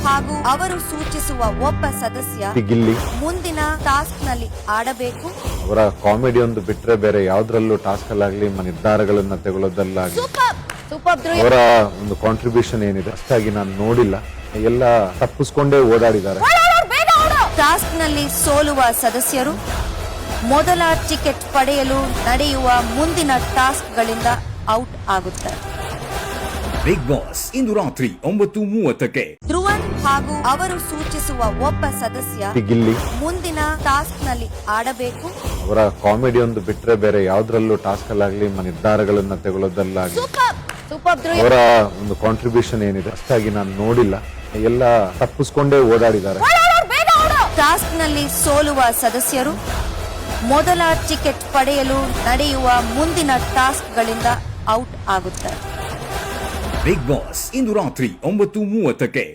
ಹಾಗೂ ಅವರು ಸೂಚಿಸುವ ಒಬ್ಬ ಸದಸ್ಯ ಗಿಲ್ಲಿ ಮುಂದಿನ ಟಾಸ್ಕ್ ನಲ್ಲಿ ಆಡಬೇಕು. ಅವರ ಕಾಮಿಡಿ ಒಂದು ಬಿಟ್ರೆ ಬೇರೆ ಯಾವ್ದ್ರಲ್ಲೂ ಟಾಸ್ಕ್ ಅಲ್ಲಾಗ್ಲಿ ನಿರ್ಧಾರಗಳನ್ನ ತಗೊಳ್ಳೋದಲ್ಲಾಗ್ಲಿ ಅವರ ಒಂದು ಕಾಂಟ್ರಿಬ್ಯೂಷನ್ ಏನಿದೆ ಅಷ್ಟಾಗಿ ನಾನು ನೋಡಿಲ್ಲ. ಎಲ್ಲ ತಪ್ಪಿಸ್ಕೊಂಡೇ ಓಡಾಡಿದ್ದಾರೆ. ಟಾಸ್ಕ್ ನಲ್ಲಿ ಸೋಲುವ ಸದಸ್ಯರು ಮೊದಲ ಟಿಕೆಟ್ ಪಡೆಯಲು ನಡೆಯುವ ಮುಂದಿನ ಟಾಸ್ಕ್ ಗಳಿಂದ ಔಟ್ ಆಗುತ್ತಾರೆ. ಬಿಗ್ ಬಾಸ್ ಇಂದು ರಾತ್ರಿ 9:30ಕ್ಕೆ. ಧ್ರುವನ್ ಹಾಗೂ ಅವರು ಸೂಚಿಸುವ ಒಬ್ಬ ಸದಸ್ಯ ಗಿಲ್ಲಿ ಮುಂದಿನ ಟಾಸ್ಕ್ ನಲ್ಲಿ ಆಡಬೇಕು. ಅವರ ಕಾಮಿಡಿ ಒಂದು ಬಿಟ್ರೆ ಬೇರೆ ಯಾವ್ದ್ರಲ್ಲೂ ಟಾಸ್ಕ್ ಅಲ್ಲಾಗ್ಲಿ ನಿರ್ಧಾರಗಳನ್ನ ತಗೊಳ್ಳೋದಲ್ಲಾಗ್ಲಿ ಅವರ ಒಂದು ಕಾಂಟ್ರಿಬ್ಯೂಷನ್ ಏನಿದೆ ಅಷ್ಟಾಗಿ ನಾನು ನೋಡಿಲ್ಲ. ಎಲ್ಲ ತಪ್ಪಿಸ್ಕೊಂಡೇ ಓಡಾಡಿದ್ದಾರೆ. ಟಾಸ್ಕ್ ನಲ್ಲಿ ಸೋಲುವ ಸದಸ್ಯರು ಮೊದಲ ಟಿಕೆಟ್ ಪಡೆಯಲು ನಡೆಯುವ ಮುಂದಿನ ಟಾಸ್ಕ್ ಗಳಿಂದ ಔಟ್ ಆಗುತ್ತಾರೆ. ಬಿಗ್ ಬಾಸ್ ಇಂದು ರಾತ್ರಿ 9:30ಕ್ಕೆ.